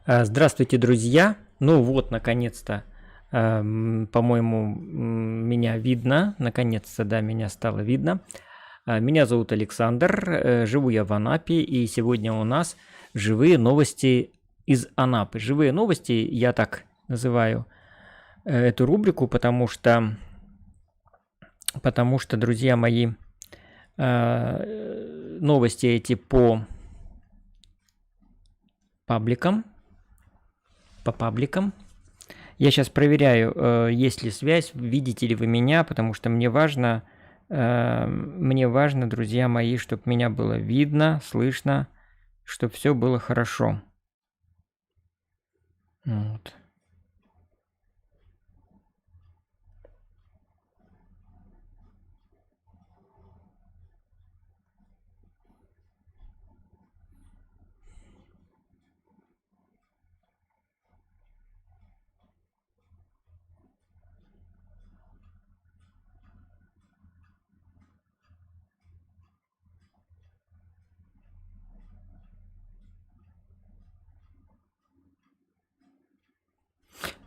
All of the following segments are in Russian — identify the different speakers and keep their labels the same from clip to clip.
Speaker 1: Здравствуйте, друзья! Ну вот, наконец-то, по-моему, меня видно. Наконец-то, да, меня стало видно. Меня зовут Александр, живу я в Анапе, и сегодня у нас живые новости из Анапы. Живые новости, я так называю эту рубрику, потому что, друзья мои, новости эти по пабликам. Я сейчас проверяю, есть ли связь, видите ли вы меня, потому что мне важно, друзья мои, чтобы меня было видно, слышно, чтобы все было хорошо. Вот.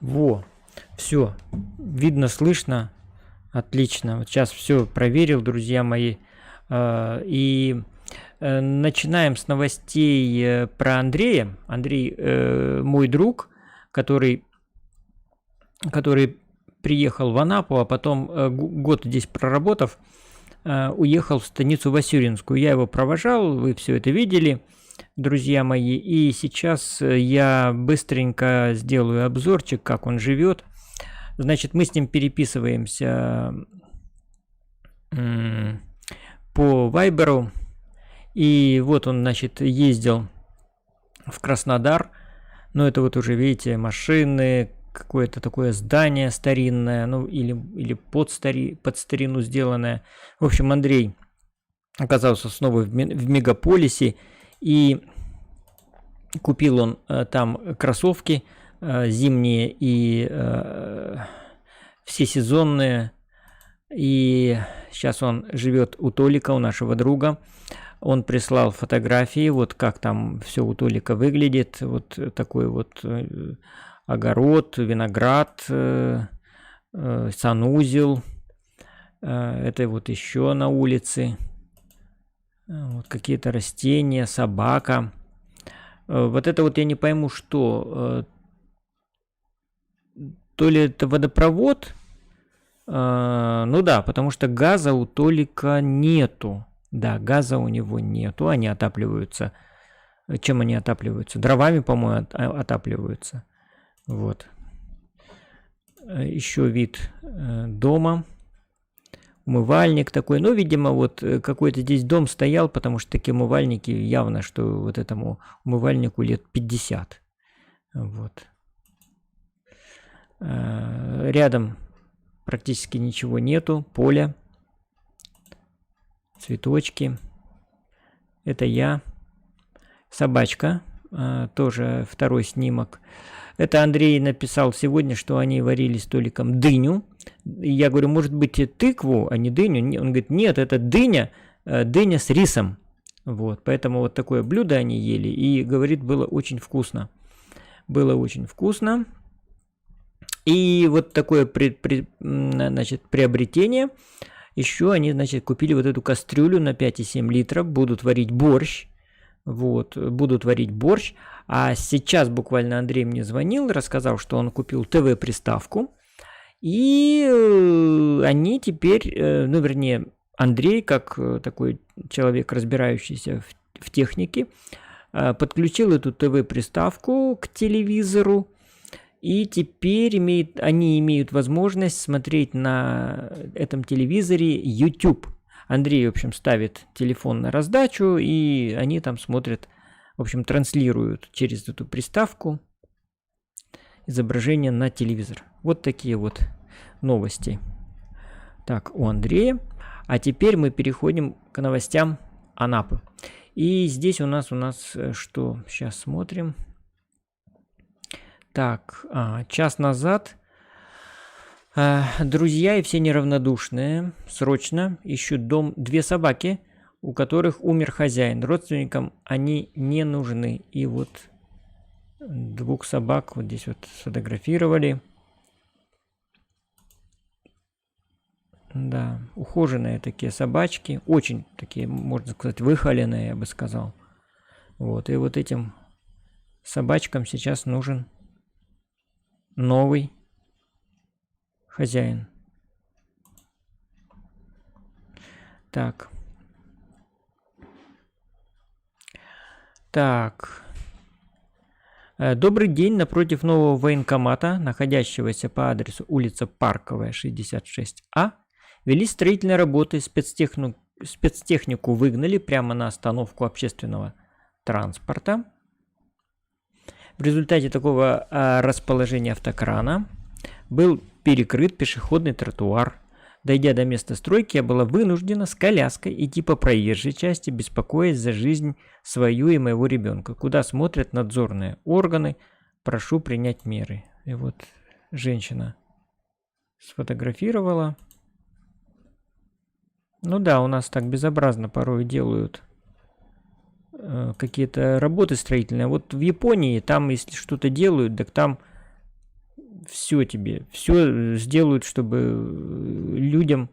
Speaker 1: Во, все, видно, слышно, отлично. Вот сейчас все проверил, друзья мои, и начинаем с новостей про Андрея. Андрей мой друг, который приехал в Анапу, а потом год здесь проработав, уехал в станицу Васюринскую. Я его провожал, вы все это видели, друзья мои. И сейчас я быстренько сделаю обзорчик, как он живет. Значит, мы с ним переписываемся по Вайберу. И вот он, значит, ездил в Краснодар. Но это вот уже, видите, машины, какое-то такое здание старинное, ну или под старину сделанное. В общем, Андрей оказался снова в мегаполисе, и купил он там кроссовки зимние и всесезонные. И сейчас он живет у Толика, у нашего друга. Он прислал фотографии, вот как там все у Толика выглядит. Вот такой вот огород, виноград, санузел. Это вот еще на улице. Вот какие-то растения, собака. Вот это вот я не пойму, что. То ли это водопровод. Ну да, потому что газа у Толика нету. Да, газа у него нету. Они отапливаются. Чем они отапливаются? Дровами, по-моему, отапливаются. Вот. Еще вид дома. Умывальник такой. Ну, видимо, вот какой-то здесь дом стоял, потому что такие умывальники, явно, что вот этому умывальнику лет 50. Вот. Рядом практически ничего нету. Поле. Цветочки. Это я. Собачка. Тоже второй снимок. Это Андрей написал сегодня, что они варили с Толиком дыню. Я говорю, может быть, тыкву, а не дыню? Он говорит, нет, это дыня с рисом. Вот, поэтому вот такое блюдо они ели. И, говорит, было очень вкусно. Было очень вкусно. И вот такое приобретение. Еще они, значит, купили вот эту кастрюлю на 5,7 литров. Будут варить борщ. Вот, будут варить борщ. А сейчас буквально Андрей мне звонил, рассказал, что он купил ТВ-приставку. И они теперь, ну, вернее, Андрей, как такой человек, разбирающийся в технике, подключил эту ТВ-приставку к телевизору. И теперь они имеют возможность смотреть на этом телевизоре YouTube. Андрей, в общем, ставит телефон на раздачу, и они там смотрят, в общем, транслируют через эту приставку изображение на телевизор. Вот такие вот новости. Так, у Андрея. А теперь мы переходим к новостям Анапы. И здесь у нас что? Сейчас смотрим. Так, час назад друзья и все неравнодушные срочно ищут дом 2 собаки, у которых умер хозяин. Родственникам они не нужны. И вот 2 собак вот здесь вот сфотографировали. Да, ухоженные такие собачки, очень такие, можно сказать, выхоленные, я бы сказал. Вот, и вот этим собачкам сейчас нужен новый хозяин. Так. Так. Добрый день. Напротив нового военкомата, находящегося по адресу улица Парковая, 66А, велись строительные работы, спецтехнику выгнали прямо на остановку общественного транспорта. В результате такого расположения автокрана был перекрыт пешеходный тротуар. Дойдя до места стройки, я была вынуждена с коляской идти по проезжей части, беспокоясь за жизнь свою и моего ребенка. Куда смотрят надзорные органы? Прошу принять меры. И вот женщина сфотографировала. Ну да, у нас так безобразно порой делают какие-то работы строительные. Вот в Японии, там если что-то делают, так там все сделают, чтобы людям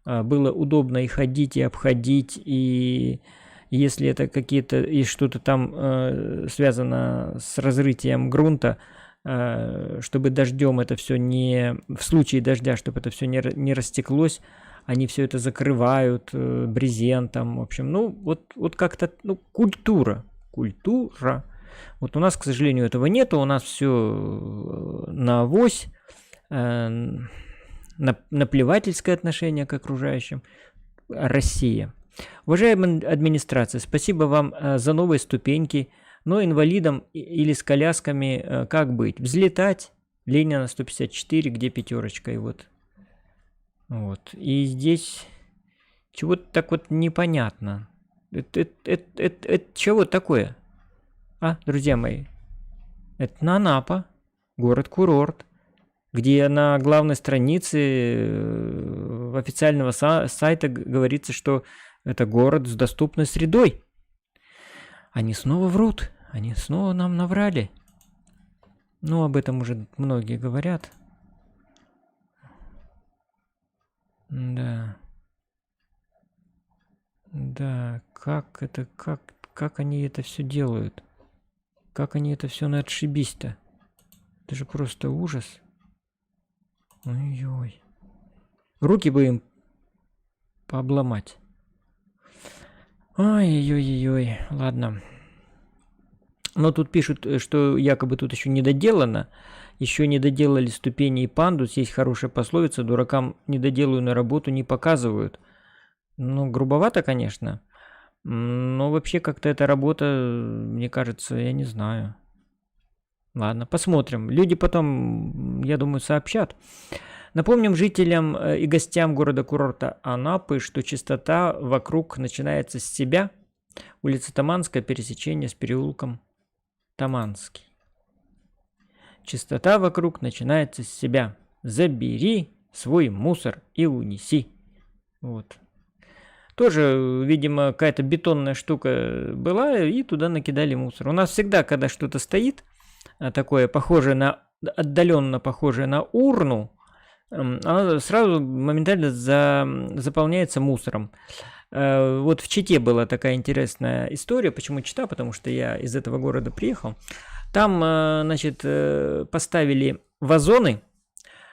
Speaker 1: было удобно и ходить, и обходить, и если это какие-то, и что-то там связано с разрытием грунта, чтобы дождем это все не, в случае дождя, чтобы это все не растеклось, они все это закрывают брезентом, в общем, ну, вот как-то, ну, культура. Вот у нас, к сожалению, этого нету, у нас все на авось, наплевательское отношение к окружающим. Россия. Уважаемая администрация, спасибо вам за новые ступеньки, но инвалидам или с колясками как быть? Взлетать? Ленина 154, где пятерочка, и вот. Вот. И здесь чего-то так вот непонятно. Это чего такое? Друзья мои, это Анапа, город-курорт, где на главной странице официального сайта говорится, что это город с доступной средой. Они снова врут, они снова нам наврали. Ну, об этом уже многие говорят. Да. Да, как они это все делают? Как они это все на отшибись-то? Это же просто ужас. Ой-ой. Руки бы им пообломать. Ой-ой-ой-ой. Ладно. Но тут пишут, что якобы тут еще не доделано. Еще не доделали ступени и пандус. Есть хорошая пословица: дуракам недоделанную работу не показывают. Ну, грубовато, конечно. Но вообще как-то эта работа, мне кажется, я не знаю. Ладно, посмотрим. Люди потом, я думаю, сообщат. Напомним жителям и гостям города-курорта Анапы, что чистота вокруг начинается с себя. Улица Таманская, пересечение с переулком Таманский. Чистота вокруг начинается с себя. Забери свой мусор и унеси. Вот. Тоже, видимо, какая-то бетонная штука была, и туда накидали мусор. У нас всегда, когда что-то стоит, такое похожее на, отдаленно похожее на урну, она сразу моментально заполняется мусором. Вот в Чите была такая интересная история. Почему Чита? Потому что я из этого города приехал. Там, значит, поставили вазоны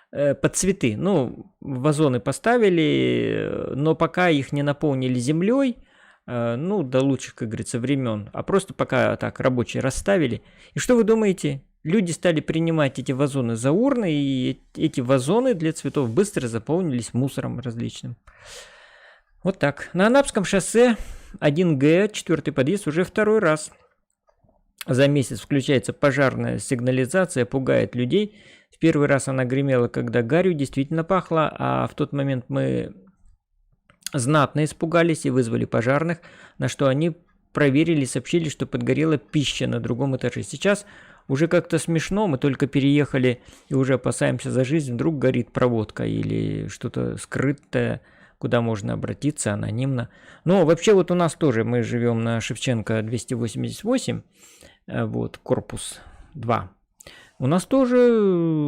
Speaker 1: под цветы. Ну, вазоны поставили, но пока их не наполнили землей, ну, до лучших, как говорится, времен, а просто пока так рабочие расставили. И что вы думаете? Люди стали принимать эти вазоны за урны, и эти вазоны для цветов быстро заполнились мусором различным. Вот так. На Анапском шоссе 1Г, 4-й подъезд, уже второй раз за месяц включается пожарная сигнализация, пугает людей. В первый раз она гремела, когда гарью действительно пахло, а в тот момент мы знатно испугались и вызвали пожарных, на что они проверили и сообщили, что подгорела пища на другом этаже. Сейчас уже как-то смешно, мы только переехали и уже опасаемся за жизнь, вдруг горит проводка или что-то скрытое, куда можно обратиться анонимно. Но вообще вот у нас тоже, мы живем на Шевченко 288, вот, корпус 2. У нас тоже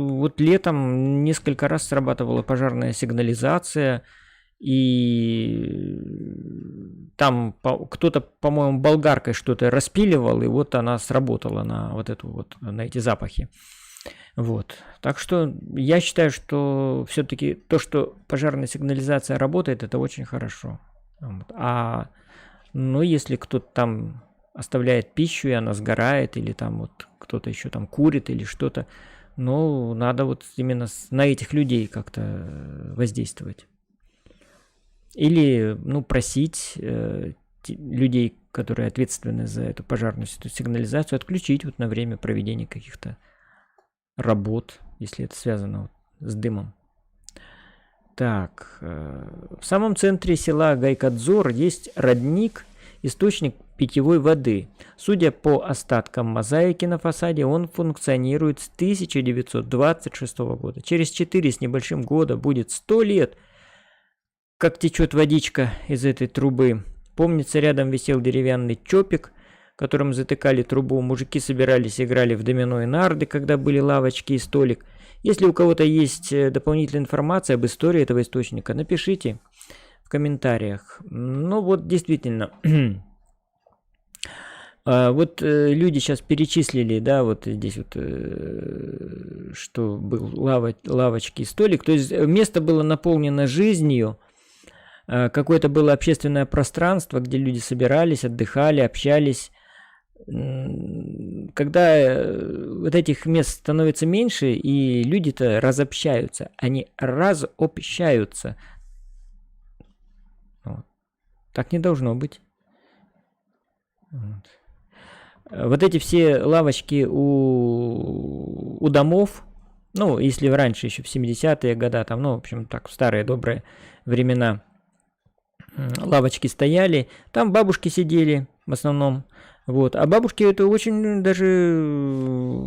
Speaker 1: вот летом несколько раз срабатывала пожарная сигнализация, и там кто-то, по-моему, болгаркой что-то распиливал, и вот она сработала на вот эту вот, на эти запахи. Вот. Так что я считаю, что все-таки то, что пожарная сигнализация работает, это очень хорошо. Вот. Ну, если кто-то там оставляет пищу, и она сгорает, или там вот кто-то еще там курит или что-то, ну, надо вот именно на этих людей как-то воздействовать. Или, ну, просить людей, которые ответственны за эту пожарную сигнализацию, отключить вот на время проведения каких-то работ, если это связано вот с дымом. Так, в самом центре села Гайкадзор есть родник, источник питьевой воды. Судя по остаткам мозаики на фасаде, он функционирует с 1926 года. Через 4 с небольшим года будет 100 лет, как течет водичка из этой трубы. Помнится, рядом висел деревянный чопик, которым затыкали трубу. Мужики собирались, играли в домино и нарды, когда были лавочки и столик. Если у кого-то есть дополнительная информация об истории этого источника, напишите в комментариях. Ну вот действительно, вот люди сейчас перечислили, да, вот здесь вот, что был лавочки и столик. То есть место было наполнено жизнью, какое-то было общественное пространство, где люди собирались, отдыхали, общались. Когда вот этих мест становится меньше, и люди-то разобщаются, они разобщаются. Вот. Так не должно быть. Вот эти все лавочки у домов, ну, если раньше, еще в 70-е годы, там, ну, в общем, так, в старые добрые времена, лавочки стояли, там бабушки сидели в основном. Вот. А бабушки это очень даже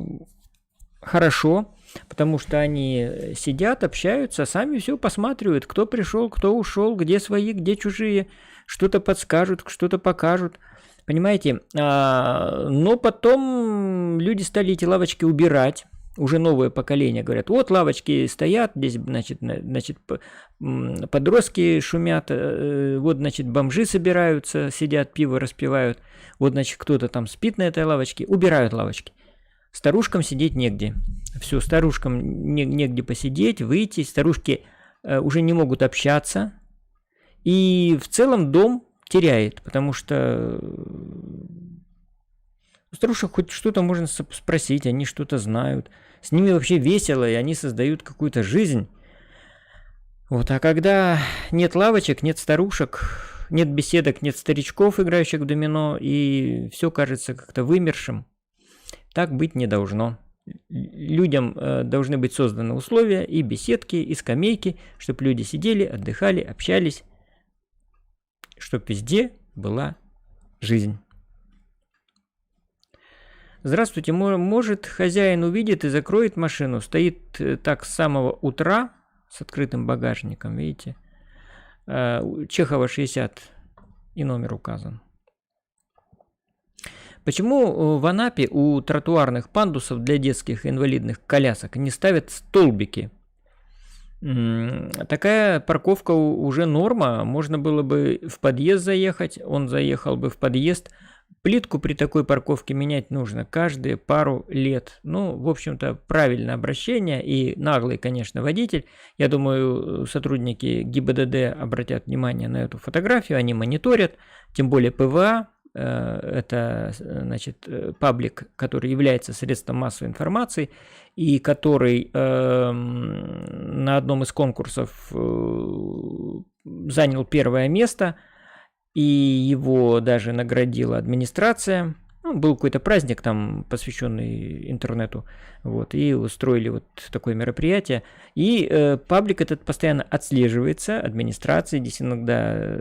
Speaker 1: хорошо, потому что они сидят, общаются, сами все посматривают, кто пришел, кто ушел, где свои, где чужие, что-то подскажут, что-то покажут. Понимаете? Но потом люди стали эти лавочки убирать. Уже новое поколение говорят, вот лавочки стоят, здесь, значит, подростки шумят, вот, значит, бомжи собираются, сидят, пиво распивают, вот, значит, кто-то там спит на этой лавочке, убирают лавочки. Старушкам сидеть негде. Все, старушкам негде посидеть, выйти, старушки уже не могут общаться, и в целом дом теряет, потому что у старушек хоть что-то можно спросить, они что-то знают. С ними вообще весело, и они создают какую-то жизнь. Вот, а когда нет лавочек, нет старушек, нет беседок, нет старичков, играющих в домино, и все кажется как-то вымершим, так быть не должно. Людям должны быть созданы условия, и беседки, и скамейки, чтобы люди сидели, отдыхали, общались, чтобы везде была жизнь. Здравствуйте, может хозяин увидит и закроет машину, стоит так с самого утра с открытым багажником, видите, Чехова 60 и номер указан. Почему в Анапе у тротуарных пандусов для детских инвалидных колясок не ставят столбики? Такая парковка уже норма, можно было бы в подъезд заехать, он заехал бы в подъезд. Плитку при такой парковке менять нужно каждые пару лет. Ну, в общем-то, правильное обращение и наглый, конечно, водитель. Я думаю, сотрудники ГИБДД обратят внимание на эту фотографию, они мониторят, тем более ПВА. Это, значит, паблик, который является средством массовой информации и который на одном из конкурсов занял первое место, и его даже наградила администрация. Ну, был какой-то праздник там, посвященный интернету, вот, и устроили вот такое мероприятие. И паблик этот постоянно отслеживается администрацией, здесь иногда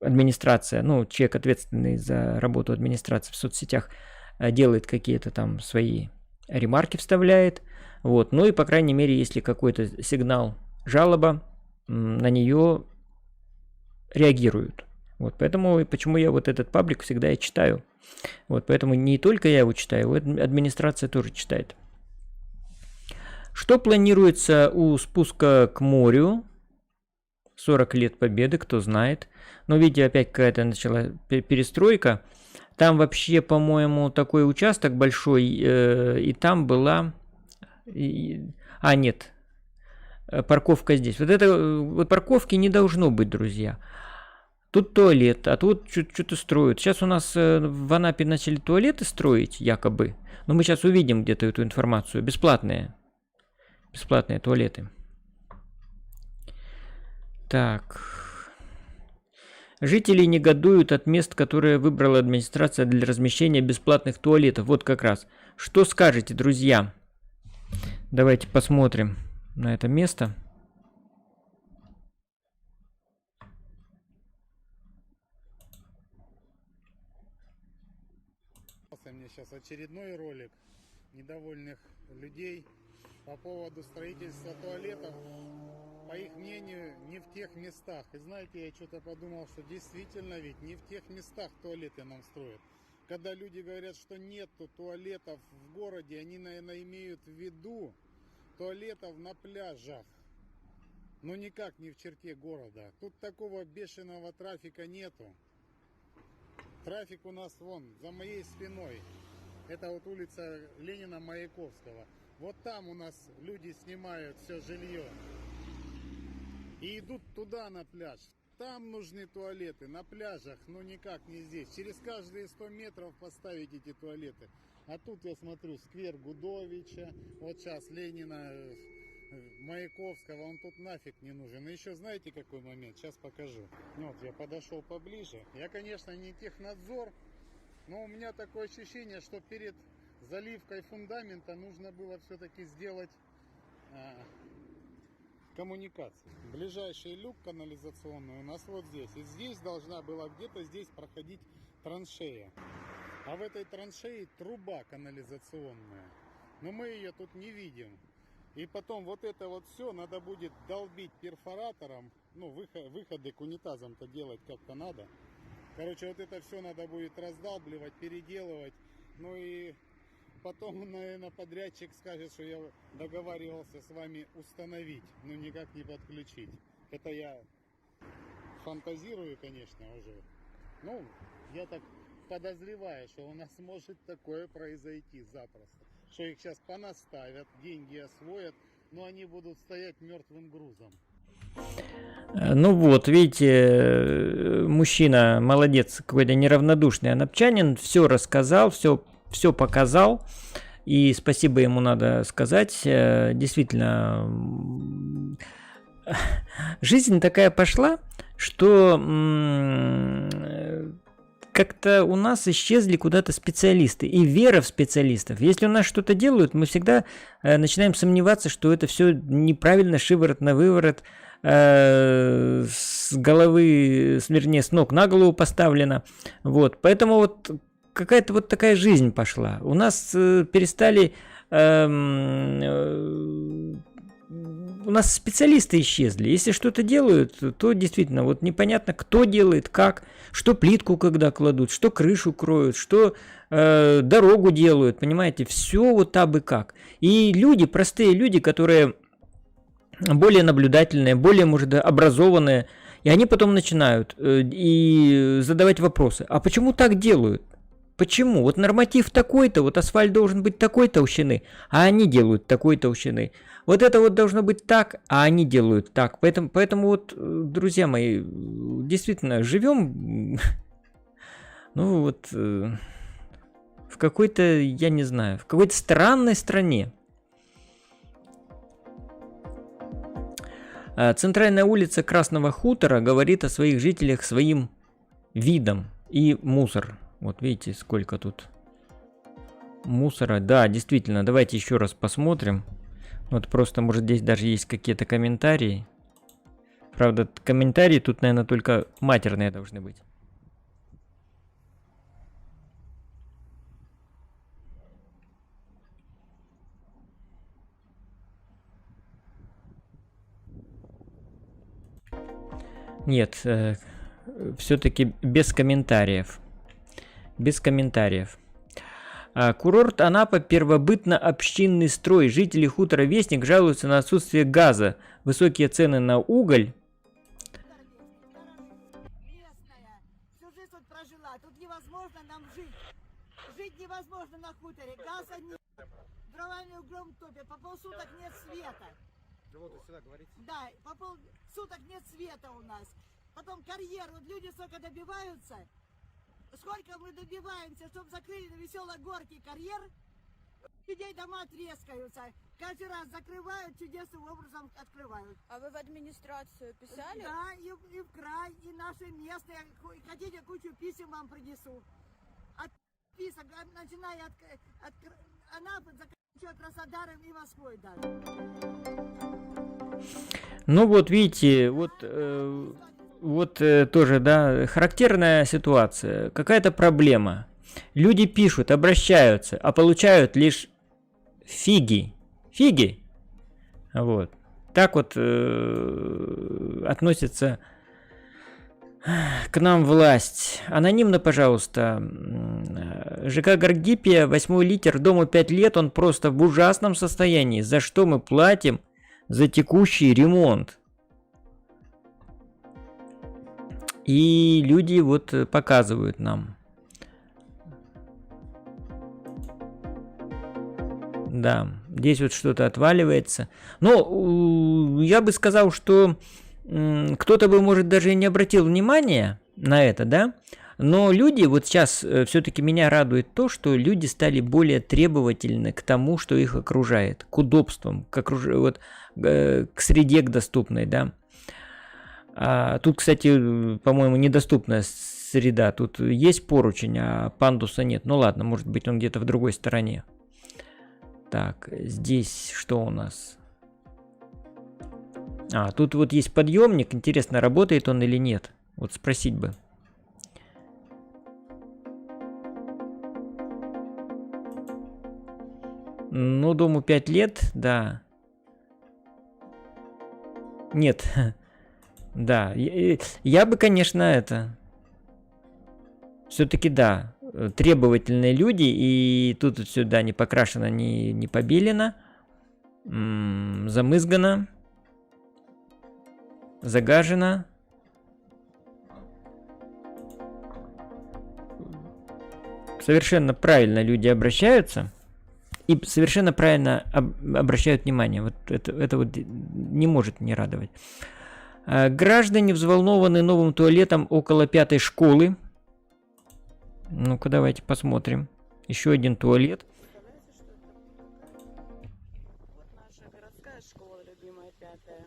Speaker 1: администрация, ну, человек, ответственный за работу администрации в соцсетях, делает какие-то там свои ремарки, вставляет. Вот. Ну и, по крайней мере, если какой-то сигнал, жалоба, на нее реагируют. Вот. Поэтому, почему я вот этот паблик всегда и читаю. Вот, поэтому не только я его читаю, его администрация тоже читает. Что планируется у спуска к морю? 40 лет победы, кто знает. Но видите, опять какая-то начала перестройка. Там вообще, по-моему, такой участок большой, и там была... нет, парковка здесь. Вот парковки не должно быть, друзья. Тут туалет, а тут что-то строят. Сейчас у нас в Анапе начали туалеты строить, якобы. Но мы сейчас увидим где-то эту информацию. Бесплатные туалеты. Так. Жители негодуют от мест, которые выбрала администрация для размещения бесплатных туалетов. Вот как раз. Что скажете, друзья? Давайте посмотрим на это место.
Speaker 2: Мне сейчас очередной ролик недовольных людей по поводу строительства туалетов, по их мнению, не в тех местах. И знаете, я что-то подумал, что действительно ведь не в тех местах туалеты нам строят. Когда люди говорят, что нету туалетов в городе, они, наверное, имеют в виду туалетов на пляжах. Но никак не в черте города. Тут такого бешеного трафика нету. Трафик у нас вон, за моей спиной. Это вот улица Ленина-Маяковского. Вот там у нас люди снимают все жилье. И идут туда на пляж. Там нужны туалеты, на пляжах, но никак не здесь. Через каждые 100 метров поставить эти туалеты. А тут я смотрю сквер Гудовича, вот сейчас Ленина, Маяковского, он тут нафиг не нужен. И еще знаете какой момент? Сейчас покажу. Вот я подошел поближе. Я, конечно, не технадзор, но у меня такое ощущение, что перед заливкой фундамента нужно было все-таки сделать коммуникации. Ближайший люк канализационный у нас вот здесь. И здесь должна была где-то здесь проходить траншея. А в этой траншее труба канализационная. Но мы ее тут не видим. И потом вот это вот все надо будет долбить перфоратором. Ну, выходы к унитазам-то делать как-то надо. Короче, вот это все надо будет раздалбливать, переделывать. Ну и потом, наверное, подрядчик скажет, что я договаривался с вами установить, но никак не подключить. Это я фантазирую, конечно, уже. Ну, я так подозреваю, что у нас может такое произойти запросто. Что их сейчас понаставят, деньги освоят, но они будут стоять мертвым грузом.
Speaker 1: Ну вот, видите, мужчина молодец, какой-то неравнодушный анапчанин, все рассказал, все показал, и спасибо ему надо сказать. Действительно, жизнь такая пошла, что как-то у нас исчезли куда-то специалисты и вера в специалистов. Если у нас что-то делают, мы всегда начинаем сомневаться, что это все неправильно, шиворот на выворот, с головы, вернее, с ног на голову поставлено. Вот, поэтому вот какая-то вот такая жизнь пошла. У нас перестали... у нас специалисты исчезли. Если что-то делают, то действительно вот непонятно, кто делает, как, что плитку когда кладут, что крышу кроют, что дорогу делают, понимаете, все вот абы как. И люди, простые люди, которые более наблюдательные, более, может, образованные, и они потом начинают и задавать вопросы. А почему так делают? Почему? Вот норматив такой-то, вот асфальт должен быть такой толщины, а они делают такой толщины. Вот это вот должно быть так, а они делают так. Поэтому вот, друзья мои, действительно, живем, ну вот, в какой-то, я не знаю, в какой-то странной стране. Центральная улица Красного Хутора говорит о своих жителях своим видом и мусор. Вот видите, сколько тут мусора. Да, действительно, давайте еще раз посмотрим. Вот просто, может, здесь даже есть какие-то комментарии. Правда, комментарии тут, наверное, только матерные должны быть. Нет, все-таки без комментариев. Без комментариев. Курорт Анапа, первобытно-общинный строй. Жители хутора Вестник жалуются на отсутствие газа, высокие цены на уголь.
Speaker 3: Местная. Всю жизнь тут прожила. Тут невозможно нам жить. Жить невозможно на хуторе. Газа нет. Дровами углем топят. По полсуток нет света. Да, по полсуток нет света у нас. Потом карьер. Вот люди сколько добиваются. Сколько мы добиваемся, чтобы закрыли на Веселой Горке карьер. Людей дома трескаются. Каждый раз закрывают, чудесным образом открывают.
Speaker 4: А вы в администрацию писали?
Speaker 3: Да, и в край, и наши местные. Хотите, кучу писем вам принесу. От писок, начиная от Анапы, заканчивая Краснодаром и Москвой даже.
Speaker 1: Ну вот видите, вот тоже, да, характерная ситуация. Какая-то проблема. Люди пишут, обращаются, а получают лишь фиги. Фиги. Вот. Так вот относится к нам власть. Анонимно, пожалуйста. ЖК Гаргипия, 8 литер, дому 5 лет, он просто в ужасном состоянии. За что мы платим за текущий ремонт? И люди вот показывают нам. Да, здесь вот что-то отваливается. Но я бы сказал, что кто-то бы, может, даже и не обратил внимания на это, да? Но люди, вот сейчас все-таки меня радует то, что люди стали более требовательны к тому, что их окружает, к удобствам, к среде к доступной, да? Тут, кстати, по-моему, недоступная среда. Тут есть поручень, а пандуса нет. Ну ладно, может быть, он где-то в другой стороне. Так, здесь что у нас? Тут вот есть подъемник. Интересно, работает он или нет? Вот спросить бы. Ну, дому 5 лет, да. Нет. Да, я бы, конечно, все-таки, да, требовательные люди, и тут все, да, не покрашено, не побелено, замызгано, загажено. Совершенно правильно люди обращаются, и совершенно правильно обращают внимание. Вот это вот не может не радовать. Граждане взволнованы новым туалетом около 5-й школы. Ну-ка, давайте посмотрим. Еще один туалет.
Speaker 4: Вот наша городская школа, любимая 5-я.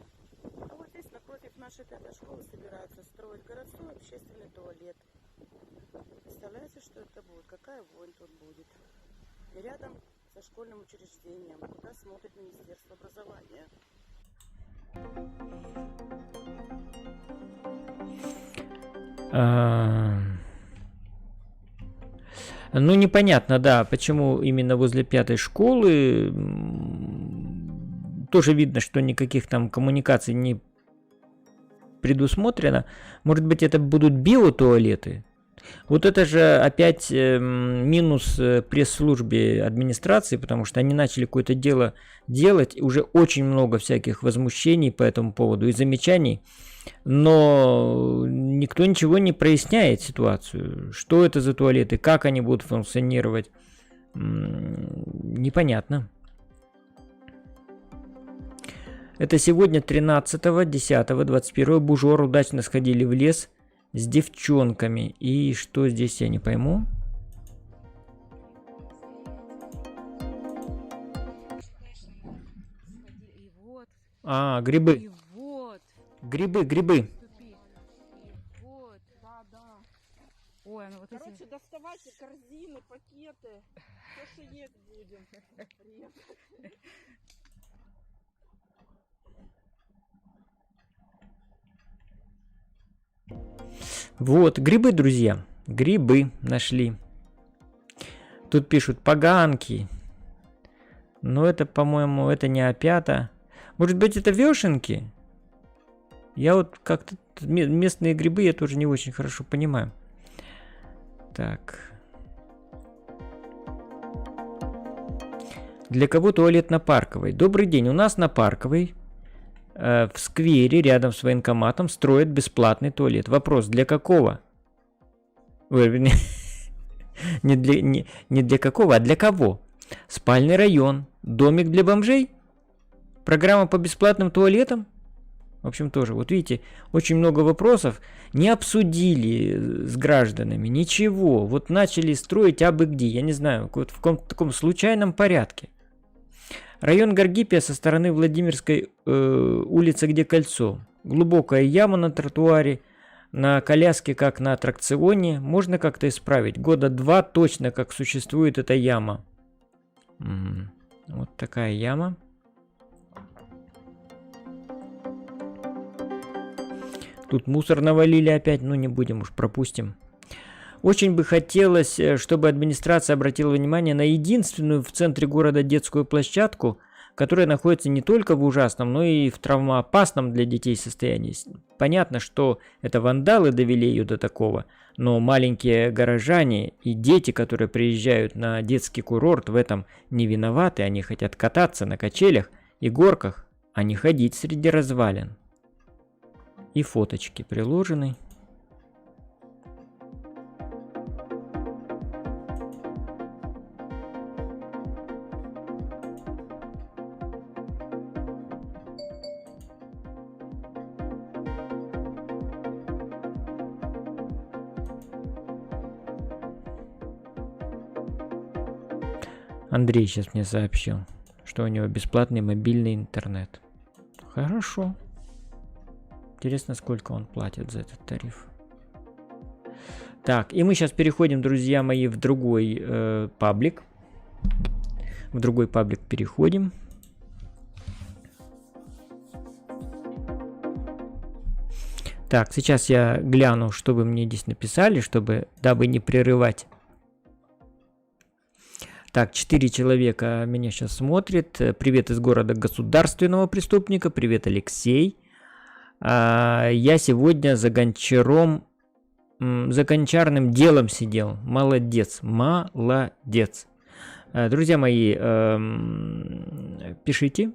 Speaker 4: А вот здесь напротив нашей 5-й школы собираются строить городской общественный туалет. Представляете, что это будет? Какая вонь тут будет? И рядом со школьным учреждением, куда смотрит Министерство образования.
Speaker 1: Ну, непонятно, да, почему именно возле 5-й школы. Тоже видно, что никаких там коммуникаций не предусмотрено. Может быть, это будут биотуалеты? Вот это же опять минус пресс-службе администрации, потому что они начали какое-то дело делать, уже очень много всяких возмущений по этому поводу и замечаний, но никто ничего не проясняет ситуацию. Что это за туалеты, как они будут функционировать, непонятно. Это сегодня 13.10.21 Бужор удачно сходили в лес с девчонками. И что здесь, я не пойму. Грибы.
Speaker 4: И вот.
Speaker 1: Грибы.
Speaker 4: И вот.
Speaker 5: Да.
Speaker 4: Ой, ну вот
Speaker 5: Короче,
Speaker 4: эти...
Speaker 5: доставайте корзины, пакеты. Все, что есть, будем.
Speaker 1: Вот, грибы, друзья. Грибы нашли. Тут пишут поганки. Но это, по-моему, это не опята. Может быть, это вешенки? Я вот как-то... Местные грибы я тоже не очень хорошо понимаю. Так. Для кого туалет на Парковой? Добрый день, у нас на Парковой в сквере рядом с военкоматом строят бесплатный туалет. Вопрос, для какого? Не для какого, а для кого? Спальный район, домик для бомжей? Программа по бесплатным туалетам? В общем, тоже, вот видите, очень много вопросов. Не обсудили с гражданами, ничего. Вот начали строить абы где, я не знаю, вот в каком-то таком случайном порядке. Район Гаргипия со стороны Владимирской улицы, где кольцо. Глубокая яма на тротуаре, на коляске, как на аттракционе. Можно как-то исправить. Года 2 точно, как существует эта яма. Вот такая яма. Тут мусор навалили опять, ну не будем уж, пропустим. Очень бы хотелось, чтобы администрация обратила внимание на единственную в центре города детскую площадку, которая находится не только в ужасном, но и в травмоопасном для детей состоянии. Понятно, что это вандалы довели ее до такого, но маленькие горожане и дети, которые приезжают на детский курорт, в этом не виноваты. Они хотят кататься на качелях и горках, а не ходить среди развалин. И фоточки приложены. Андрей сейчас мне сообщил, что у него бесплатный мобильный интернет. Хорошо. Интересно, сколько он платит за этот тариф. Так, и мы сейчас переходим, друзья мои, в другой паблик. В другой паблик переходим. Так, сейчас я гляну, что вы мне здесь написали, дабы не прерывать. Так, 4 человека меня сейчас смотрят. Привет из города государственного преступника. Привет, Алексей. Я сегодня за гончарным делом сидел. Молодец, молодец. Друзья мои, пишите.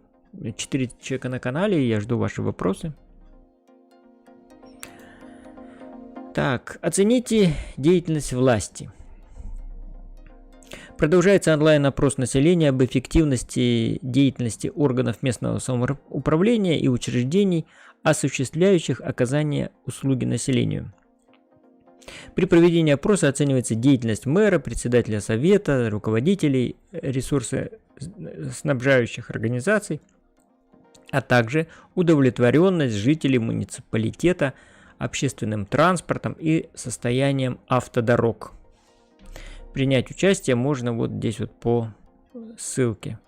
Speaker 1: 4 человека на канале, я жду ваши вопросы. Так, оцените деятельность власти. Продолжается онлайн-опрос населения об эффективности деятельности органов местного самоуправления и учреждений, осуществляющих оказание услуги населению. При проведении опроса оценивается деятельность мэра, председателя совета, руководителей ресурсоснабжающих организаций, а также удовлетворенность жителей муниципалитета общественным транспортом и состоянием автодорог. Принять участие можно вот здесь вот по ссылке.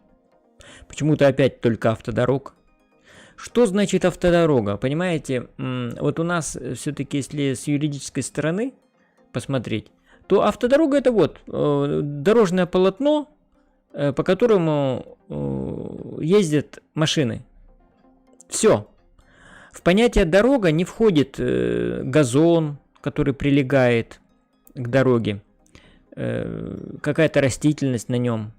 Speaker 1: Почему-то опять только автодорог. Что значит автодорога? Понимаете, вот у нас все-таки, если с юридической стороны посмотреть, то автодорога это вот дорожное полотно, по которому ездят машины. Все. В понятие дорога не входит газон, который прилегает к дороге, какая-то растительность на нем.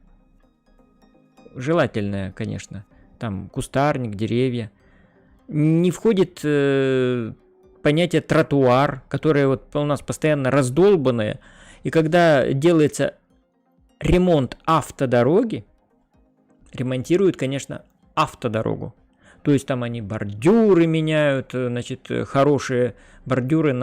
Speaker 1: Желательная, конечно. Там кустарник, деревья. Не входит понятие тротуар, которое вот у нас постоянно раздолбанное. И когда делается ремонт автодороги, ремонтируют, конечно, автодорогу. То есть там они бордюры меняют, значит, хорошие бордюры,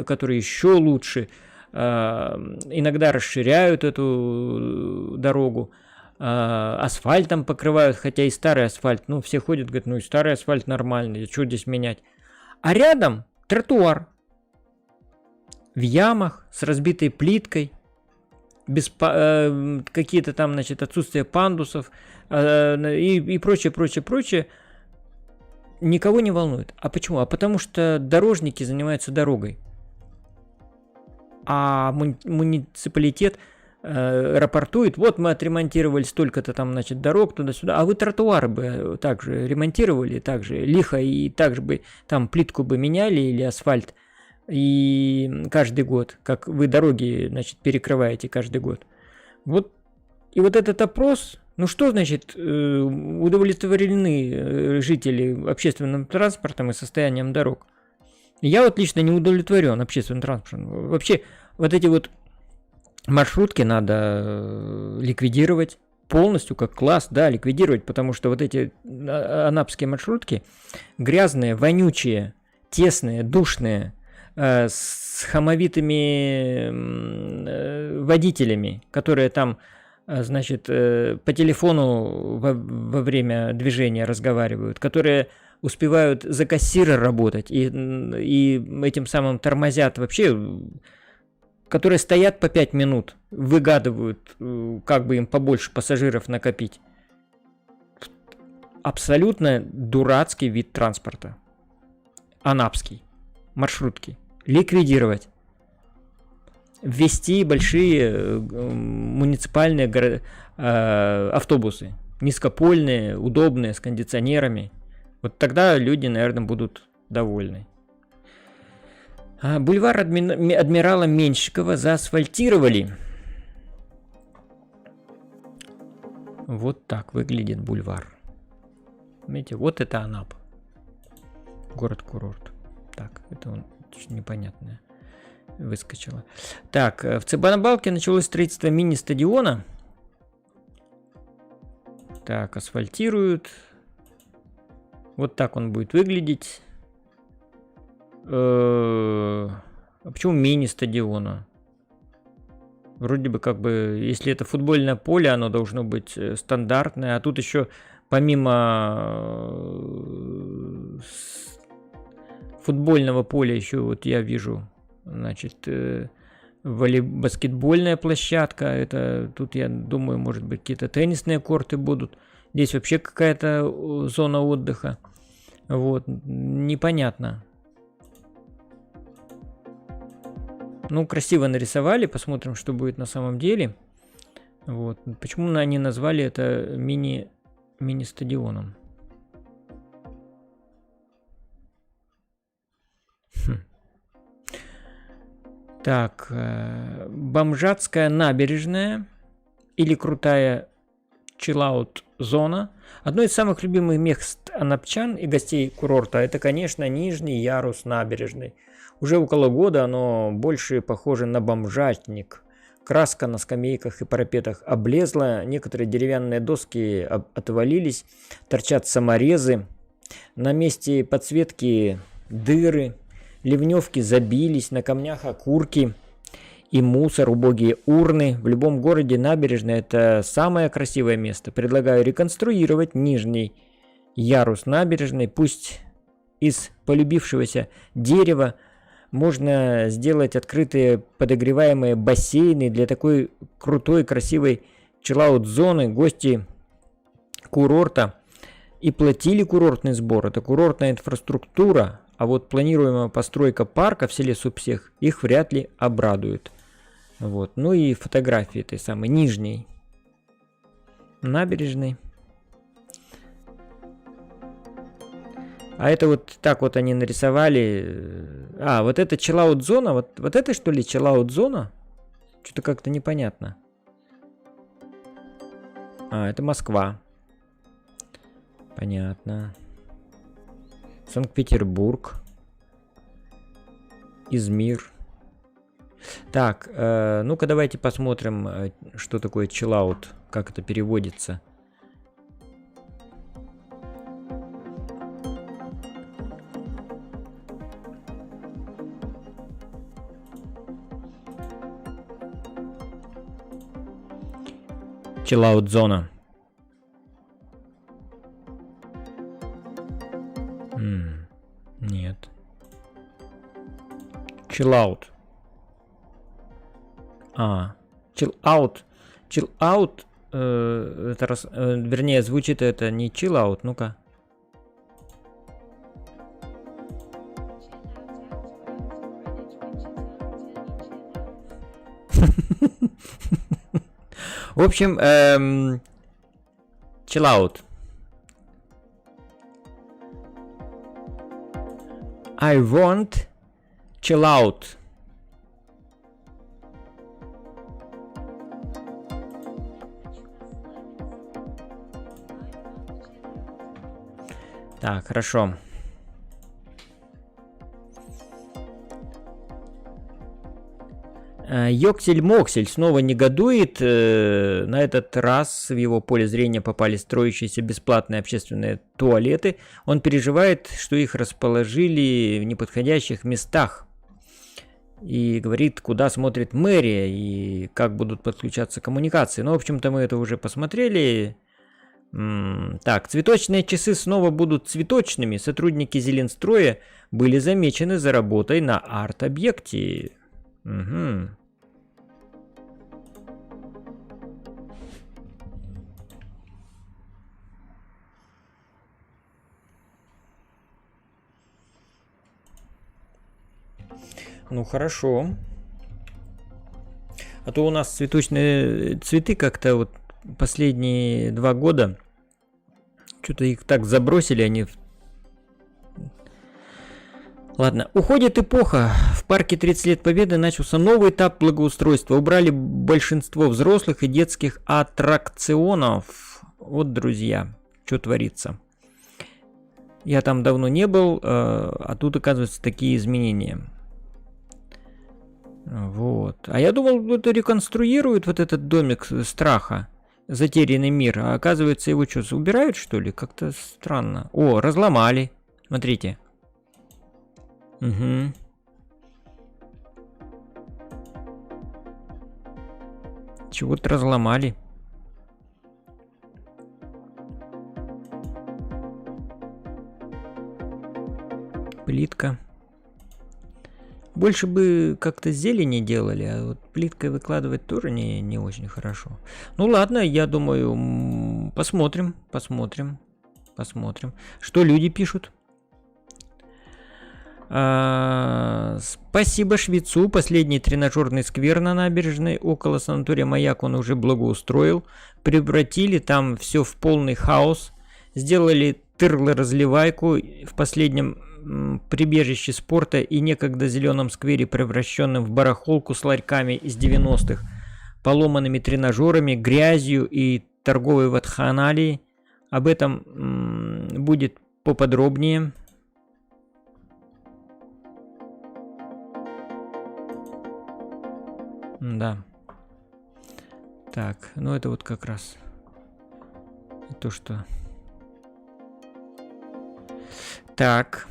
Speaker 1: которые еще лучше. Иногда расширяют эту дорогу. Асфальтом покрывают, хотя и старый асфальт. Ну, все ходят, говорят, ну и старый асфальт нормальный, что здесь менять? А рядом тротуар. В ямах, с разбитой плиткой, без какие-то там, значит, отсутствие пандусов и прочее. Никого не волнует. А почему? А потому что дорожники занимаются дорогой. А муниципалитет рапортует, вот мы отремонтировали столько-то там, значит, дорог туда-сюда, а вы тротуары бы также ремонтировали, также лихо, и также бы там плитку бы меняли или асфальт, и каждый год, как вы дороги, значит, перекрываете каждый год. Вот, и вот этот опрос Ну что значит удовлетворены жители общественным транспортом и состоянием дорог? Я вот лично не удовлетворен общественным транспортом. Вообще вот эти вот маршрутки надо ликвидировать полностью, как класс, да, ликвидировать, потому что вот эти анапские маршрутки грязные, вонючие, тесные, душные, с хамовитыми водителями, которые там, значит, по телефону во время движения разговаривают, которые успевают за кассира работать и этим самым тормозят вообще, которые стоят по 5 минут, выгадывают, как бы им побольше пассажиров накопить. Абсолютно дурацкий вид транспорта. Анапский. Маршрутки. Ликвидировать. Ввести большие муниципальные автобусы. Низкопольные, удобные, с кондиционерами. Вот тогда люди, наверное, будут довольны. Бульвар адмирала Меньшикова заасфальтировали. Вот так выглядит бульвар. Видите, вот это Анапа. Город-курорт. Так, это он непонятное выскочило. Так, в Цыбанабалке началось строительство мини-стадиона. Так, асфальтируют. Вот так он будет выглядеть. А почему мини-стадиона? Вроде бы как бы, если это футбольное поле, оно должно быть стандартное. А тут еще помимо футбольного поля еще вот я вижу, значит, баскетбольная площадка. Это тут, я думаю, может быть, какие-то теннисные корты будут. Здесь вообще какая-то зона отдыха. Вот, непонятно. Ну, красиво нарисовали, посмотрим, что будет на самом деле. Вот. Почему они назвали это мини-стадионом? Так, Бомжатская набережная или крутая чиллаут зона. Одно из самых любимых мест анапчан и гостей курорта это, конечно, нижний ярус набережной. Уже около года оно больше похоже на бомжатник. Краска на скамейках и парапетах облезла, некоторые деревянные доски отвалились, торчат саморезы. На месте подсветки дыры, ливневки забились, на камнях окурки и мусор, убогие урны. В любом городе набережная это самое красивое место. Предлагаю реконструировать нижний ярус набережной. Пусть из полюбившегося дерева можно сделать открытые подогреваемые бассейны для такой крутой, красивой чиллаут-зоны. Гости курорта и платили курортный сбор. Это курортная инфраструктура. А вот планируемая постройка парка в селе Супсех их вряд ли обрадует. Вот. Ну и фотографии этой самой нижней набережной. А это вот так вот они нарисовали. А, вот это чиллаут-зона. Вот это что ли чиллаут-зона? Что-то как-то непонятно. А, это Москва. Понятно. Санкт-Петербург. Измир. Так, ну-ка давайте посмотрим, что такое чиллаут, как это переводится. Чиллаут-зона. Нет. Чиллаут. Чиллаут. Чиллаут. Вернее, звучит это не чиллаут. Ну-ка. В общем, чиллаут. I want chill out. Так, хорошо. Йоксель-Моксель снова негодует. На этот раз в его поле зрения попали строящиеся бесплатные общественные туалеты. Он переживает, что их расположили в неподходящих местах. И говорит, куда смотрит мэрия и как будут подключаться коммуникации. Ну, в общем-то, мы это уже посмотрели. Так, цветочные часы снова будут цветочными. Сотрудники Зеленстроя были замечены за работой на арт-объекте. Угу. Ну хорошо. А то у нас цветочные цветы как-то вот последние 2 года что-то их так забросили, они... Ладно, уходит эпоха. В парке 30 лет Победы начался новый этап благоустройства. Убрали большинство взрослых и детских аттракционов. Вот, друзья, что творится. Я там давно не был, а тут, оказывается, такие изменения. Вот. А я думал, это реконструируют вот этот домик страха. Затерянный мир. А оказывается, его что, убирают, что ли? Как-то странно. О, разломали. Смотрите. Угу. Чего-то разломали. Плитка. Больше бы как-то зелени делали, а вот плиткой выкладывать тоже не очень хорошо. Ну ладно, я думаю, посмотрим. Что люди пишут? Спасибо Швецу. Последний тренажерный сквер на набережной около санатория Маяк он уже благоустроил. Превратили там все в полный хаос. Сделали тырло-разливайку в последнем прибежище спорта и некогда зеленом сквере, превращенном в барахолку с ларьками из 90-х, поломанными тренажерами, грязью и торговой вакханалией. Об этом будет поподробнее. Да. Так, ну это вот как раз то, что... Так.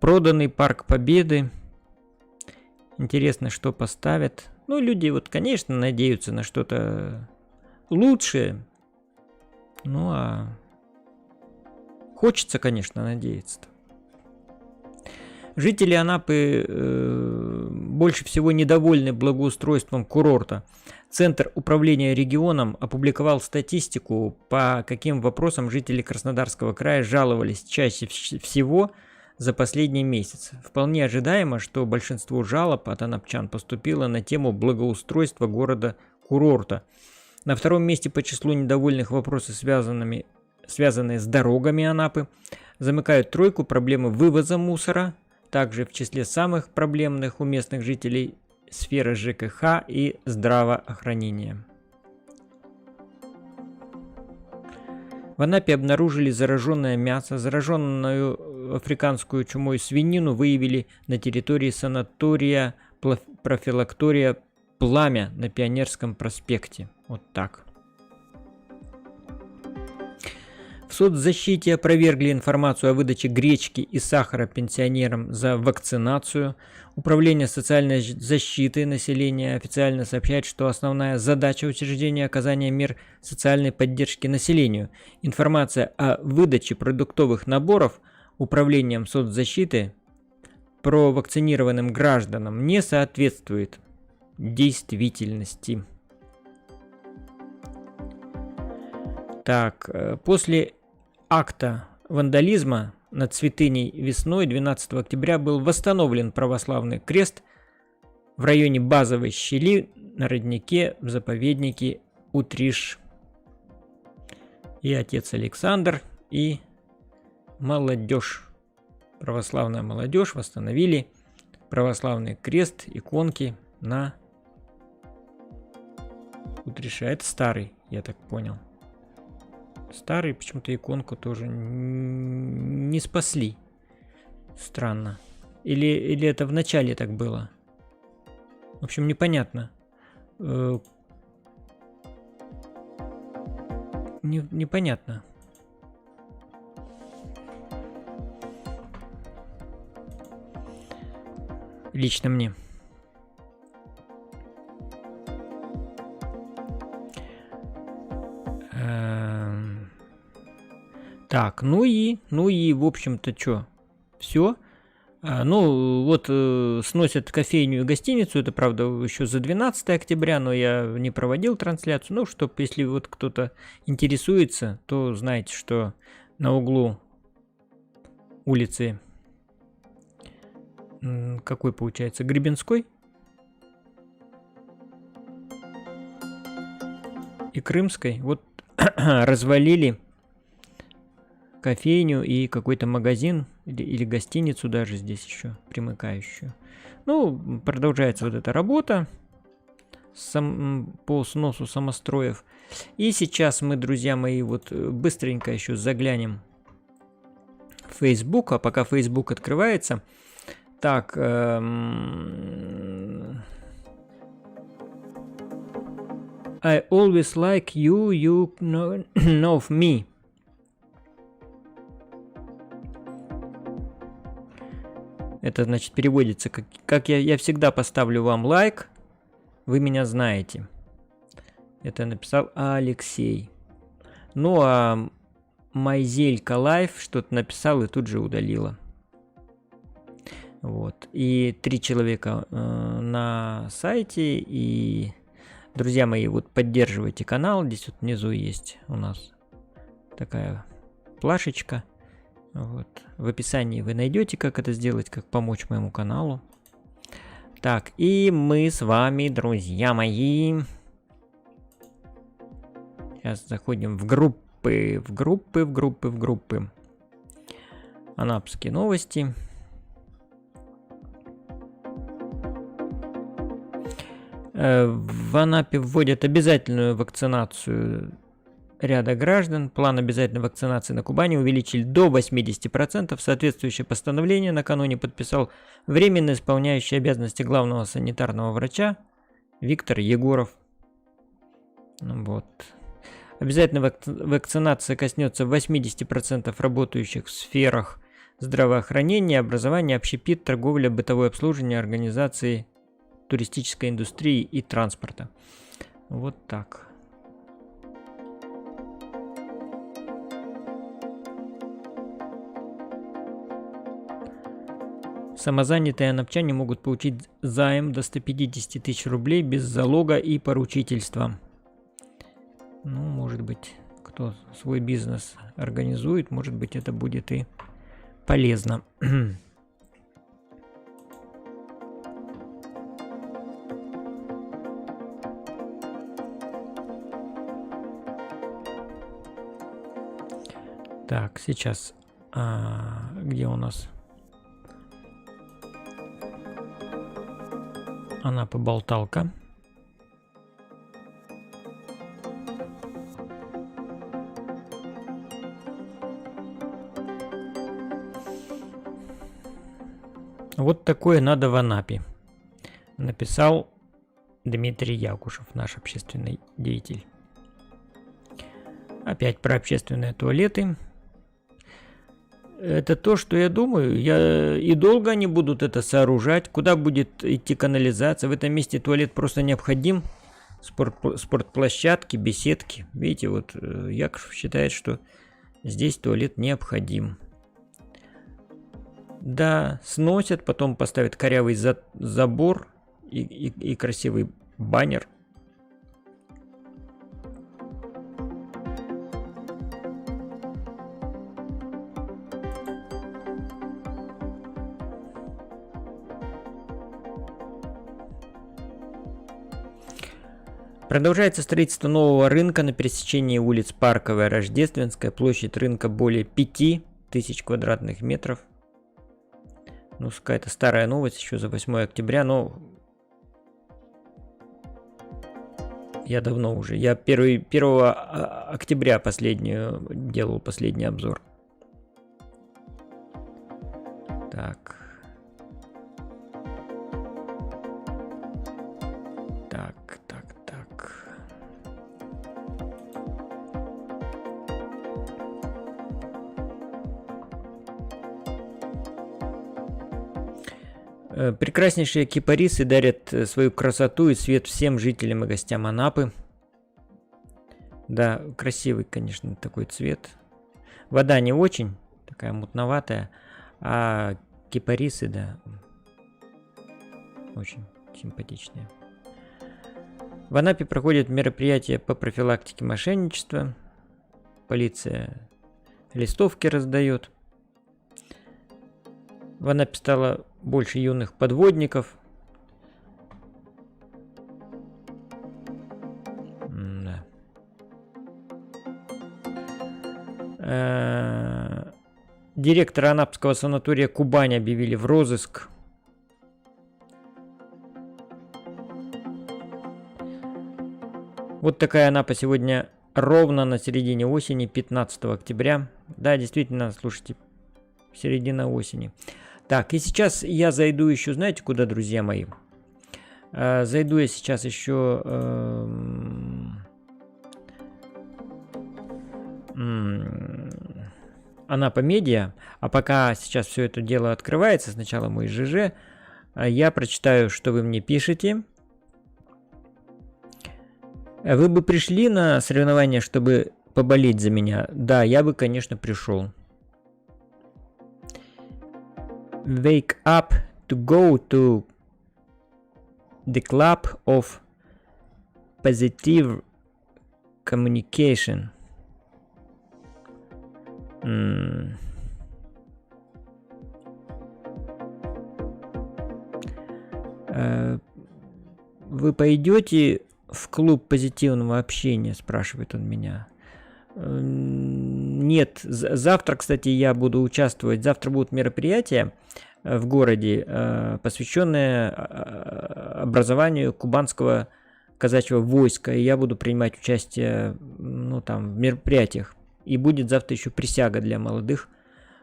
Speaker 1: Проданный парк Победы. Интересно, что поставят. Ну, люди вот, конечно, надеются на что-то лучшее. Ну, а хочется, конечно, надеяться-то. Жители Анапы больше всего недовольны благоустройством курорта. Центр управления регионом опубликовал статистику, по каким вопросам жители Краснодарского края жаловались чаще всего за последний месяц. Вполне ожидаемо, что большинство жалоб от анапчан поступило на тему благоустройства города-курорта. На втором месте по числу недовольных вопросов, связанные с дорогами Анапы, замыкают тройку проблемы вывоза мусора. Также в числе самых проблемных у местных жителей сфера ЖКХ и здравоохранения. В Анапе обнаружили зараженное мясо. Зараженную африканскую чумой свинину выявили на территории санатория профилактория «Пламя» на Пионерском проспекте. Вот так. В соцзащите опровергли информацию о выдаче гречки и сахара пенсионерам за вакцинацию. Управление социальной защиты населения официально сообщает, что основная задача учреждения – оказание мер социальной поддержки населению. Информация о выдаче продуктовых наборов Управлением соцзащиты провакцинированным гражданам не соответствует действительности. Так, после акта вандализма над святыней весной 12 октября был восстановлен православный крест в районе базовой щели на роднике в заповеднике Утриш. И отец Александр, и молодежь, православная молодежь восстановили православный крест, иконки на Утрише. Это старый, я так понял. Старый, почему-то иконку тоже не спасли. Странно. Или это в начале так было? В общем, непонятно. Непонятно. Лично мне. Так, ну и, в общем-то, что? Все. Ну, вот сносят кофейню и гостиницу, это, правда, еще за 12 октября, но я не проводил трансляцию. Ну, чтоб, если вот кто-то интересуется, то знаете, что на углу улицы, какой получается, Гребенской и Крымской, вот развалили кофейню и какой-то магазин или гостиницу даже здесь еще примыкающую. Ну, продолжается вот эта работа по сносу самостроев. И сейчас мы, друзья мои, вот быстренько еще заглянем в Facebook, а пока Facebook открывается. Так, I always like you, you know me. Это, значит, переводится, как я всегда поставлю вам лайк, вы меня знаете. Это написал Алексей. Ну, а Майзелька Лайф что-то написал и тут же удалила. Вот. И 3 человека на сайте. И, друзья мои, вот поддерживайте канал. Здесь вот внизу есть у нас такая плашечка. Вот. В описании вы найдете, как это сделать, как помочь моему каналу. Так, и мы с вами, друзья мои, сейчас заходим в группы. Анапские новости. В Анапе вводят обязательную вакцинацию ряда граждан. План обязательной вакцинации на Кубани увеличили до 80%. Соответствующее постановление накануне подписал временно исполняющий обязанности главного санитарного врача Виктор Егоров. Вот. Обязательная вакцинация коснется 80% работающих в сферах здравоохранения, образования, общепит, торговля, бытовое обслуживание, организации туристической индустрии и транспорта. Вот так. Самозанятые анапчане могут получить займ до 150 тысяч рублей без залога и поручительства. Ну, может быть, кто свой бизнес организует, может быть, это будет и полезно. Так, сейчас, где у нас? Анапа-Болталка. Вот такое надо в Анапе, написал Дмитрий Якушев, наш общественный деятель. Опять про общественные туалеты. Это то, что я думаю. И долго они будут это сооружать. Куда будет идти канализация? В этом месте туалет просто необходим. Спортплощадки, беседки. Видите, вот Якушев считает, что здесь туалет необходим. Да, сносят, потом поставят корявый забор и красивый баннер. Продолжается строительство нового рынка на пересечении улиц Парковая, Рождественская. Площадь рынка более 5000 квадратных метров. Ну, какая-то старая новость еще за 8 октября, но Я давно уже. Я 1 октября делал последний обзор. Так. Так. Прекраснейшие кипарисы дарят свою красоту и свет всем жителям и гостям Анапы. Да, красивый, конечно, такой цвет. Вода не очень, такая мутноватая, а кипарисы, да, очень симпатичные. В Анапе проходят мероприятия по профилактике мошенничества. Полиция листовки раздает. В Анапе стало больше юных подводников. Да. Директора Анапского санатория Кубань объявили в розыск. Вот такая Анапа сегодня ровно на середине осени, 15 октября. Да, действительно, слушайте, середина осени. Так, и сейчас я зайду еще, знаете, куда, друзья мои? Зайду я сейчас еще... Анапа Медиа. А пока сейчас все это дело открывается, сначала мой ЖЖ, я прочитаю, что вы мне пишете. Вы бы пришли на соревнования, чтобы поболеть за меня? Да, я бы, конечно, пришел. Wake up to go to the club of positive communication. Вы пойдете в клуб позитивного общения, спрашивает он меня. Нет, завтра, кстати, я буду участвовать. Завтра будут мероприятия в городе, посвященные образованию кубанского казачьего войска. И я буду принимать участие, ну, там, в мероприятиях. И будет завтра еще присяга для молодых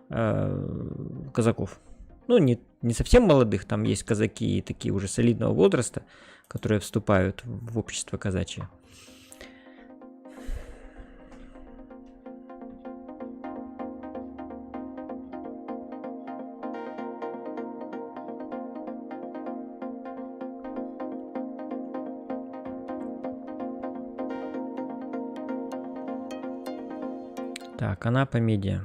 Speaker 1: казаков. Ну, не совсем молодых, там есть казаки и такие уже солидного возраста, которые вступают в общество казачье. Так, Анапа Медиа.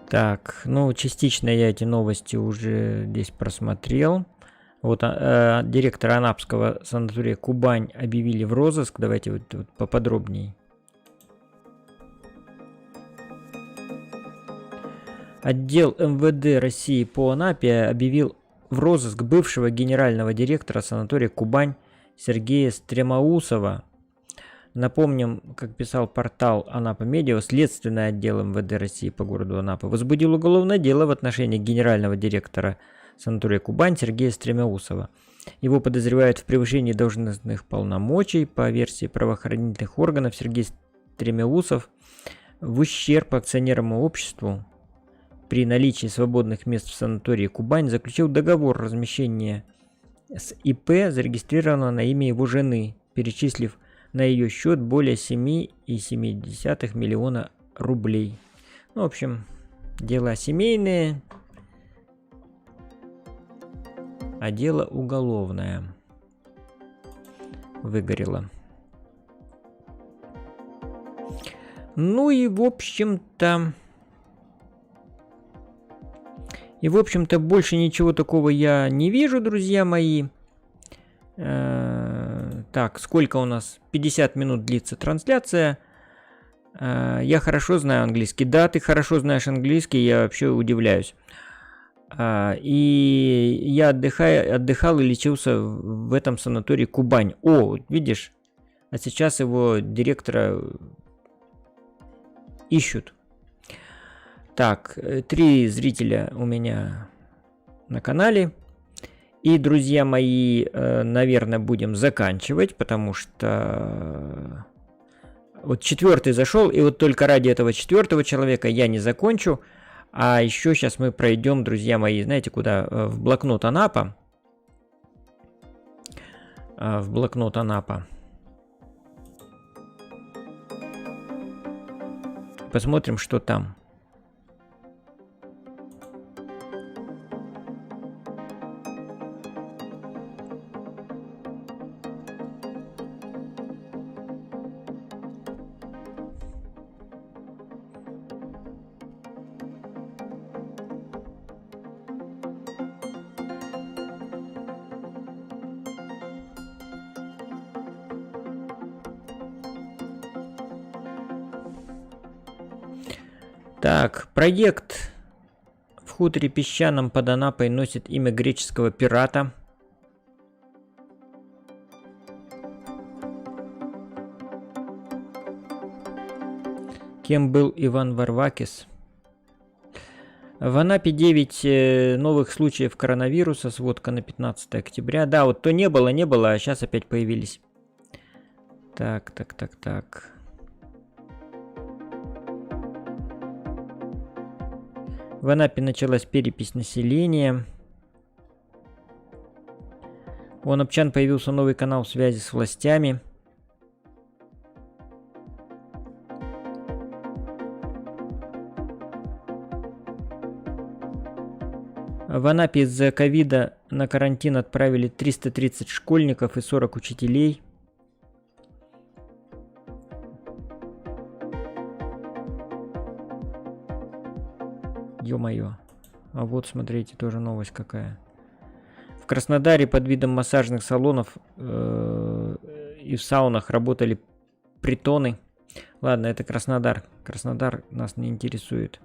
Speaker 1: Так, ну, частично я эти новости уже здесь просмотрел. Вот директор Анапского санатория Кубань объявили в розыск. Давайте вот поподробнее. Отдел МВД России по Анапе объявил в розыск бывшего генерального директора санатория Кубань Сергея Стремоусова. Напомним, как писал портал Анапа Медиа, следственный отдел МВД России по городу Анапа возбудил уголовное дело в отношении генерального директора санатория Кубань Сергея Стремоусова. Его подозревают в превышении должностных полномочий. По версии правоохранительных органов, Сергей Стремоусов в ущерб акционерному обществу при наличии свободных мест в санатории Кубань заключил договор размещения с ИП, зарегистрированного на имя его жены, перечислив на ее счет более 7,7 миллиона рублей. Ну, в общем, дела семейные, а дело уголовное. Выгорело. Ну и в общем-то... больше ничего такого я не вижу, друзья мои. Так, сколько у нас? 50 минут длится трансляция. Я хорошо знаю английский. Да, ты хорошо знаешь английский, я вообще удивляюсь. И я отдыхал и лечился в этом санатории Кубань. О, видишь? А сейчас его директора ищут. Так, 3 зрителя у меня на канале. И, друзья мои, наверное, будем заканчивать, потому что вот 4-й зашел, и вот только ради этого 4-го человека я не закончу. А еще сейчас мы пройдем, друзья мои, знаете куда? В блокнот Анапа. В блокнот Анапа. Посмотрим, что там. Так, проект в хуторе песчаном под Анапой носит имя греческого пирата. Кем был Иван Варвакис? В Анапе 9 новых случаев коронавируса, сводка на 15 октября. Да, вот то не было, а сейчас опять появились. Так. В Анапе началась перепись населения. У анапчан появился новый канал связи с властями. В Анапе из-за ковида на карантин отправили 330 школьников и 40 учителей. Ё-моё. А вот, смотрите, тоже новость какая. В Краснодаре под видом массажных салонов и в саунах работали притоны. Ладно, это Краснодар. Краснодар нас не интересует.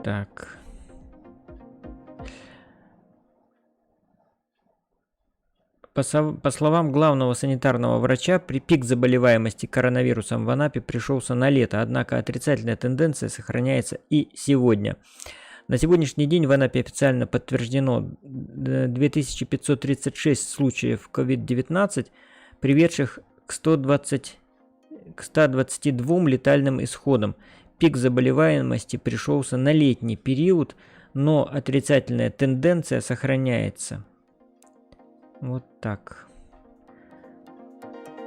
Speaker 1: Так. По словам главного санитарного врача, пик заболеваемости коронавирусом в Анапе пришелся на лето, однако отрицательная тенденция сохраняется и сегодня. На сегодняшний день в Анапе официально подтверждено 2536 случаев COVID-19, приведших к 122 летальным исходам. Пик заболеваемости пришелся на летний период, но отрицательная тенденция сохраняется. Вот так.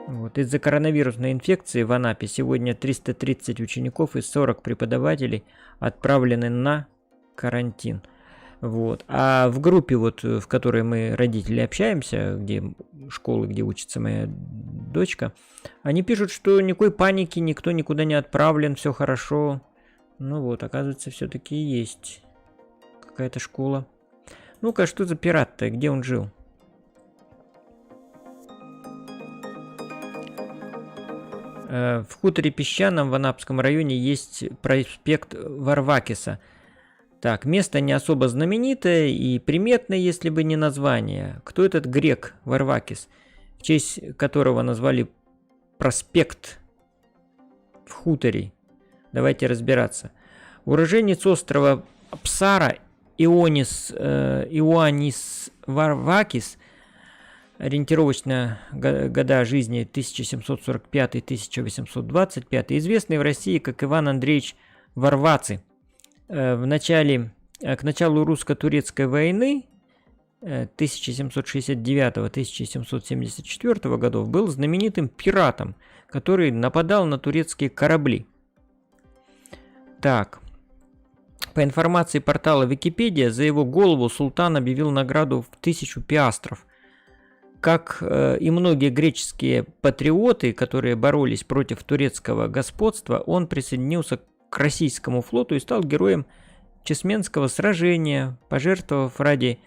Speaker 1: Вот. Из-за коронавирусной инфекции в Анапе сегодня 330 учеников и 40 преподавателей отправлены на карантин. Вот. А в группе, вот, в которой мы, родители, общаемся, где школы, где учится моя дочка, они пишут, что никакой паники, никто никуда не отправлен, все хорошо. Ну вот, оказывается, все-таки есть какая-то школа. Ну-ка, что за пират-то? Где он жил? В хуторе Песчаном в Анапском районе есть проспект Варвакиса. Так, место не особо знаменитое и приметное, если бы не название. Кто этот грек Варвакис, в честь которого назвали проспект в хуторе? Давайте разбираться. Уроженец острова Псара Иоаннис Варвакис, ориентировочно года жизни 1745-1825, известный в России как Иван Андреевич Варваци. К началу русско-турецкой войны 1769-1774 годов был знаменитым пиратом, который нападал на турецкие корабли. Так, по информации портала Википедия, за его голову султан объявил награду в 1000 пиастров. Как и многие греческие патриоты, которые боролись против турецкого господства, он присоединился к российскому флоту и стал героем Чесменского сражения, пожертвовав ради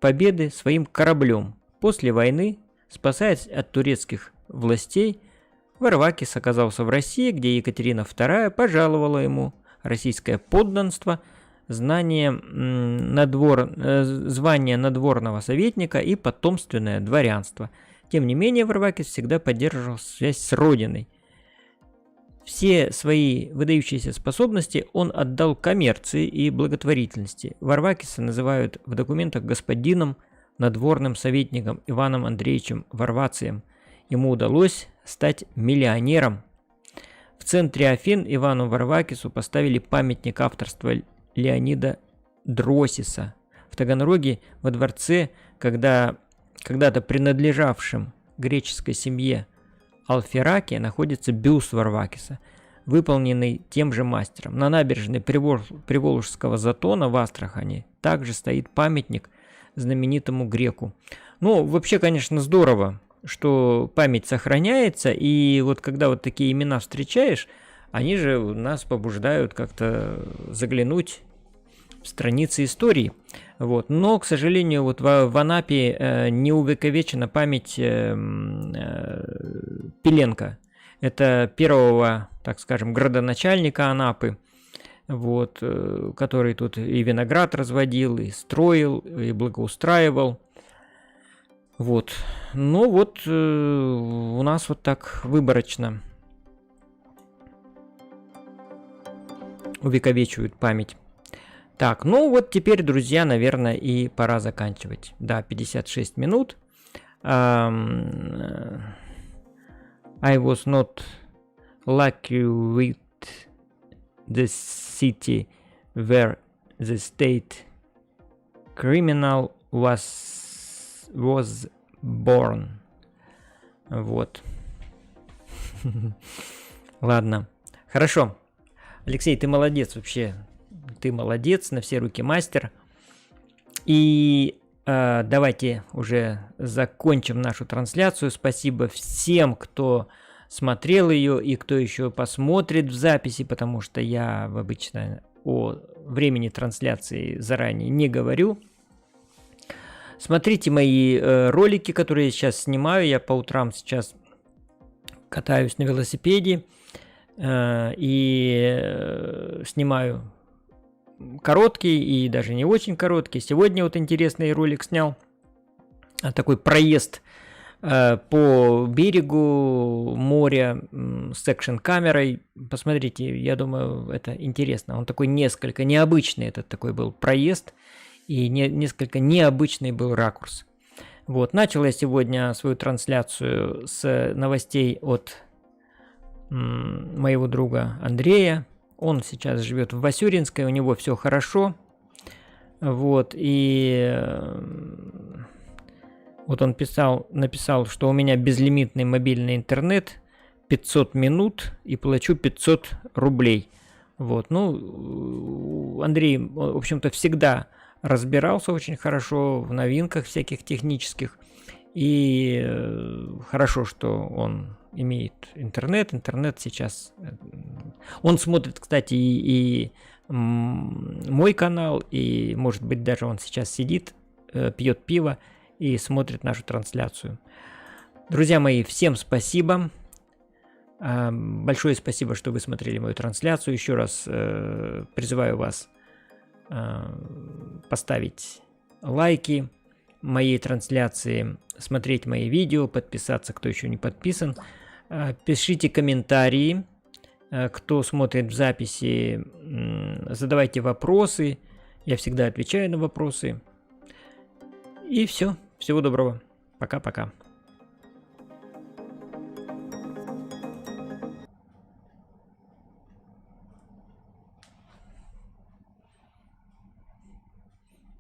Speaker 1: победы своим кораблем. После войны, спасаясь от турецких властей, Варвакис оказался в России, где Екатерина II пожаловала ему российское подданство, звание надворного советника и потомственное дворянство. Тем не менее, Варвакис всегда поддерживал связь с родиной. Все свои выдающиеся способности он отдал коммерции и благотворительности. Варвакиса называют в документах господином, надворным советником Иваном Андреевичем Варвацием. Ему удалось стать миллионером. В центре Афин Ивану Варвакису поставили памятник авторства Леонида Дросиса. В Таганроге во дворце, когда-то принадлежавшем греческой семье Алфераке, находится бюст Варвакиса, выполненный тем же мастером. На набережной Приволжского затона в Астрахани также стоит памятник знаменитому греку. Ну, вообще, конечно, здорово, что память сохраняется, и вот когда вот такие имена встречаешь, они же нас побуждают как-то заглянуть в страницы истории. Вот. Но, к сожалению, вот в Анапе не увековечена память Пеленко. Это первого, так скажем, градоначальника Анапы, вот, который тут и виноград разводил, и строил, и благоустраивал. Вот. Ну вот у нас вот так выборочно увековечивают память. Так, ну вот теперь, друзья, наверное, и пора заканчивать. Да, 56 минут. I was not lucky with the city where the state criminal was born. Вот. Ладно. Хорошо. Алексей, ты молодец вообще. Ты молодец, на все руки мастер. И давайте уже закончим нашу трансляцию. Спасибо всем, кто смотрел ее и кто еще посмотрит в записи, потому что я обычно о времени трансляции заранее не говорю. Смотрите мои ролики, которые я сейчас снимаю. Я по утрам сейчас катаюсь на велосипеде и снимаю короткий и даже не очень короткий. Сегодня вот интересный ролик снял. Такой проезд по берегу моря с экшн-камерой. Посмотрите, я думаю, это интересно. Он такой несколько необычный, этот такой был проезд. И несколько необычный был ракурс. Вот, начал я сегодня свою трансляцию с новостей от моего друга Андрея. Он сейчас живет в Васюринской, у него все хорошо. Вот, и вот он написал, что у меня безлимитный мобильный интернет, 500 минут и плачу 500 рублей. Вот, ну, Андрей, в общем-то, всегда разбирался очень хорошо в новинках всяких технических. И хорошо, что он имеет интернет. Интернет сейчас... Он смотрит, кстати, и мой канал, и, может быть, даже он сейчас сидит, пьет пиво и смотрит нашу трансляцию. Друзья мои, всем спасибо. Большое спасибо, что вы смотрели мою трансляцию. Еще раз призываю вас поставить лайки моей трансляции, смотреть мои видео, подписаться, кто еще не подписан. Пишите комментарии, кто смотрит в записи, задавайте вопросы, я всегда отвечаю на вопросы. И все, всего доброго, пока-пока.